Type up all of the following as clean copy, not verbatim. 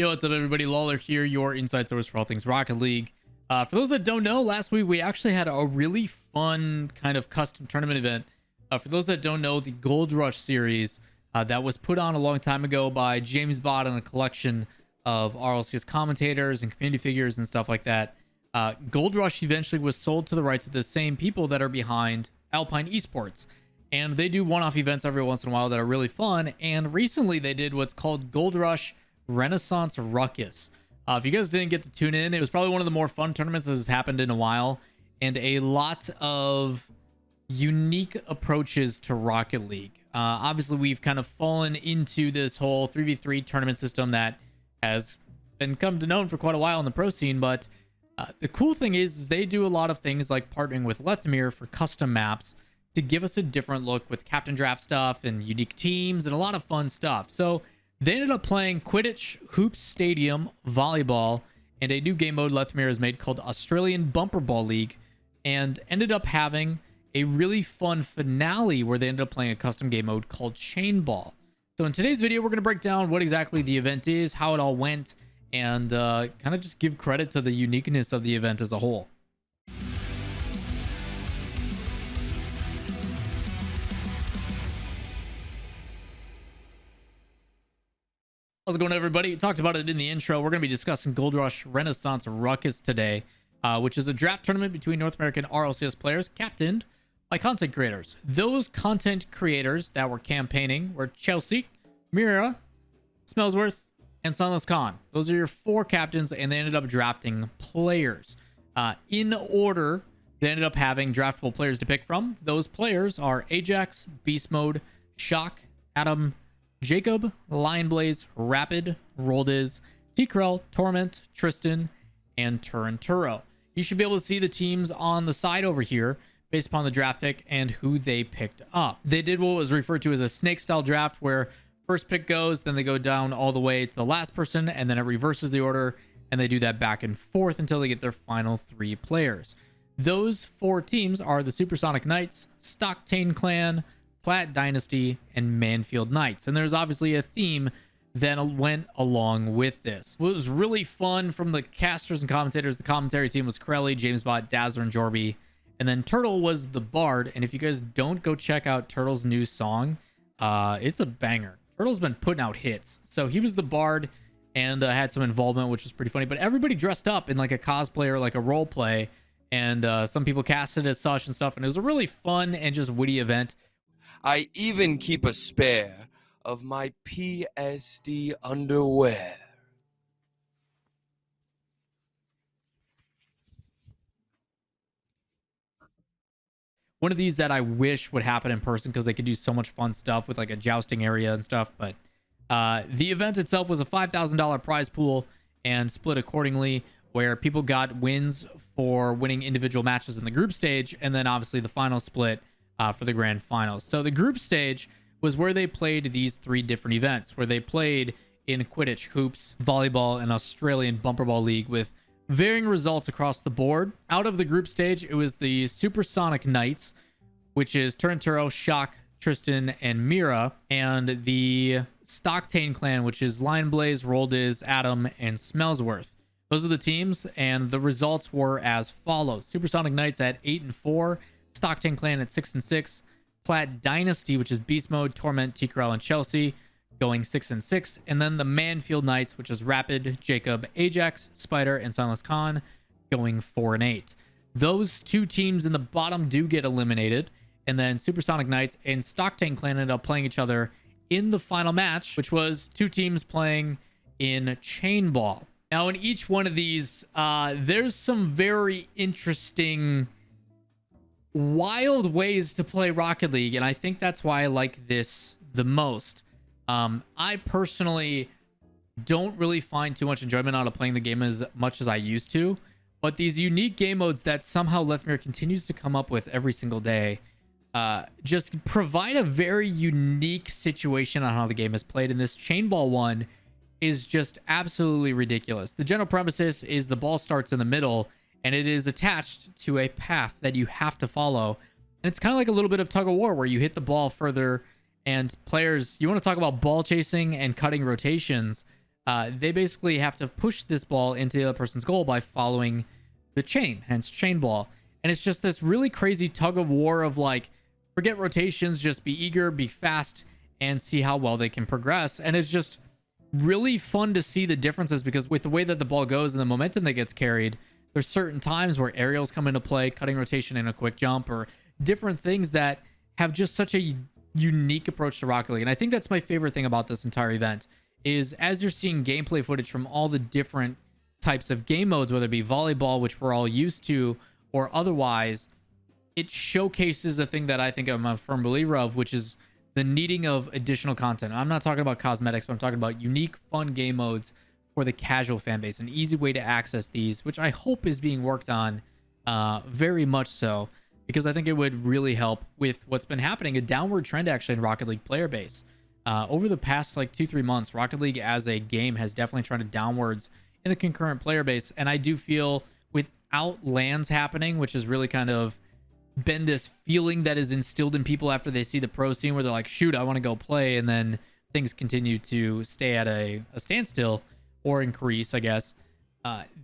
Yo, what's up, everybody? Lawler here, your inside source for all things Rocket League. For those that don't know, last week we actually had a really fun kind of custom tournament event. For those that don't know, the Gold Rush series that was put on a long time ago by James Bott and a collection of RLCS commentators and community figures and stuff like that. Gold Rush eventually was sold to the rights of the same people that are behind Alpine Esports. And they do one-off events every once in a while that are really fun. And recently they did what's called Gold Rush Renaissance Ruckus. If you guys didn't get to tune in, it was probably one of the more fun tournaments that has happened in a while, and a lot of unique approaches to Rocket League. Obviously, we've kind of fallen into this whole 3v3 tournament system that has been come to known for quite a while in the pro scene, but the cool thing is they do a lot of things like partnering with Lethmir for custom maps to give us a different look with captain draft stuff and unique teams and a lot of fun stuff. So they ended up playing Quidditch, Hoops Stadium, Volleyball, and a new game mode Lethmir has made called Australian Bumper Ball League, and ended up having a really fun finale where they ended up playing a custom game mode called Chain Ball. So in today's video, we're going to break down what exactly the event is, how it all went, and kind of just give credit to the uniqueness of the event as a whole. How's it going, everybody? Talked about it in the intro. We're going to be discussing Gold Rush Renaissance Ruckus today, which is a draft tournament between North American RLCS players captained by content creators. Those content creators that were campaigning were Chelsea, Mira, Smellsworth, and Sunless Khan. Those are your four captains, and they ended up drafting players. In order, they ended up having draftable players to pick from. Those players are Ajax, Beast Mode, Shock, Adam, Jacob, Lion Blaze, Rapid, Roldiz, T-Krell, Torment, Tristan, and Turinturo. You should be able to see the teams on the side over here based upon the draft pick and who they picked up. They did what was referred to as a snake style draft, where first pick goes, then they go down all the way to the last person, and then it reverses the order, and they do that back and forth until they get their final three players. Those four teams are the Supersonic Knights, Stocktane Clan, Platt Dynasty, and Manfield Knights. And there's obviously a theme that went along with this. What was really fun from the casters and commentators, the commentary team was Corelli, James Bott, Dazzler, and Jorby. And then Turtle was the Bard. And if you guys don't go check out Turtle's new song, it's a banger. Turtle's been putting out hits. So he was the Bard and had some involvement, which was pretty funny. But everybody dressed up in like a cosplay or like a role play. And some people casted as such and stuff. And it was a really fun and just witty event. I even keep a spare of my PSD underwear. One of these that I wish would happen in person because they could do so much fun stuff with like a jousting area and stuff. But the event itself was a $5,000 prize pool and split accordingly, where people got wins for winning individual matches in the group stage, and then obviously the final split for the grand finals. So the group stage was where they played these three different events, where they played in Quidditch, Hoops, Volleyball, and Australian Bumper Ball League with varying results across the board. Out of the group stage, it was the Supersonic Knights, which is Turinturo, Shock, Tristan, and Mira, and the Stocktane Clan, which is Lion Blaze, Roldiz, Adam, and Smellsworth. Those are the teams, and the results were as follows. Supersonic Knights at 8-4, Stocktane Clan at 6-6, Platt Dynasty, which is Beast Mode, Torment, T-Krell, and Chelsea, going 6-6, and then the Manfield Knights, which is Rapid, Jacob, Ajax, Spider, and Sunless Khan, going 4-8. Those two teams in the bottom do get eliminated, and then Supersonic Knights and Stocktane Clan ended up playing each other in the final match, which was two teams playing in Chain Ball. Now, in each one of these, there's some very interesting, wild ways to play Rocket League, and I think that's why I like this the most. I personally don't really find too much enjoyment out of playing the game as much as I used to, but these unique game modes that somehow Lethmir continues to come up with every single day just provide a very unique situation on how the game is played. And this Chain Ball one is just absolutely ridiculous. The general premises is the ball starts in the middle, and it is attached to a path that you have to follow. And it's kind of like a little bit of tug of war where you hit the ball further, and players, you want to talk about ball chasing and cutting rotations. they basically have to push this ball into the other person's goal by following the chain, hence chain ball. And it's just this really crazy tug of war of like, forget rotations, just be eager, be fast, and see how well they can progress. And it's just really fun to see the differences, because with the way that the ball goes and the momentum that gets carried, there's certain times where aerials come into play, cutting rotation and a quick jump, or different things that have just such a unique approach to Rocket League. And I think that's my favorite thing about this entire event, is as you're seeing gameplay footage from all the different types of game modes, whether it be volleyball, which we're all used to, or otherwise, it showcases a thing that I think I'm a firm believer of, which is the needing of additional content. I'm not talking about cosmetics, but I'm talking about unique, fun game modes for the casual fan base, an easy way to access these, which I hope is being worked on very much so, because I think it would really help with what's been happening, a downward trend actually in Rocket League player base. Over the past like 2-3 months, Rocket League as a game has definitely trended downwards in the concurrent player base. And I do feel without LANs happening, which has really kind of been this feeling that is instilled in people after they see the pro scene, where they're like, shoot, I want to go play, and then things continue to stay at a standstill or increase, I guess.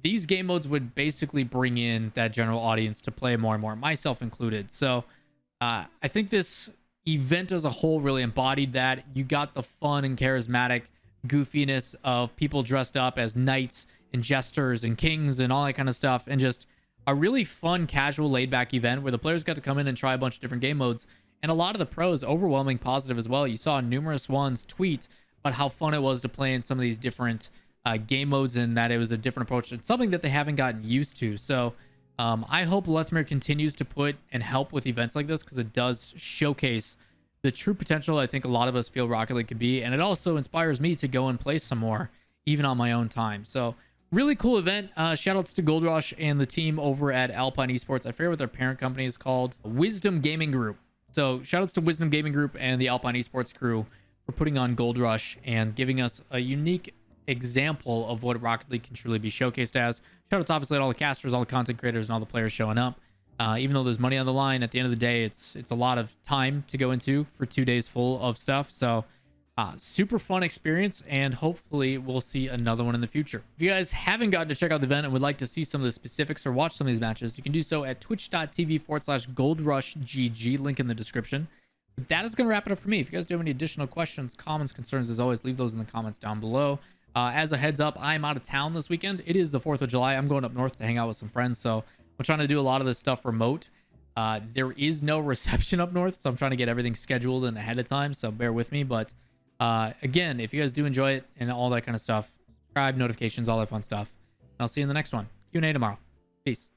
These game modes would basically bring in that general audience to play more and more, myself included. So I think this event as a whole really embodied that. You got the fun and charismatic goofiness of people dressed up as knights and jesters and kings and all that kind of stuff, and just a really fun, casual, laid-back event where the players got to come in and try a bunch of different game modes. And a lot of the pros, overwhelming positive as well. You saw numerous ones tweet about how fun it was to play in some of these different game modes, and that it was a different approach. It's something that they haven't gotten used to. So I hope Lethmere continues to put and help with events like this, because it does showcase the true potential I think a lot of us feel Rocket League could be. And it also inspires me to go and play some more, even on my own time. So really cool event. Shout outs to Gold Rush and the team over at Alpine Esports. I forget what their parent company is called. Wisdom Gaming Group. So shout outs to Wisdom Gaming Group and the Alpine Esports crew for putting on Gold Rush and giving us a unique example of what Rocket League can truly be showcased as. Shout outs obviously to all the casters, all the content creators, and all the players showing up. Even though there's money on the line, at the end of the day, it's a lot of time to go into for 2 days full of stuff. So super fun experience, and hopefully we'll see another one in the future. If you guys haven't gotten to check out the event and would like to see some of the specifics or watch some of these matches, you can do so at twitch.tv/goldrushgg, link in the description. But that is going to wrap it up for me. If you guys do have any additional questions, comments, concerns, as always, leave those in the comments down below. As a heads up, I'm out of town this weekend. It is the 4th of July. I'm going up north to hang out with some friends, so I'm trying to do a lot of this stuff remote. There is no reception up north, so I'm trying to get everything scheduled and ahead of time, so bear with me. But again, if you guys do enjoy it and all that kind of stuff, subscribe, notifications, all that fun stuff. And I'll see you in the next one. Q&A tomorrow. Peace.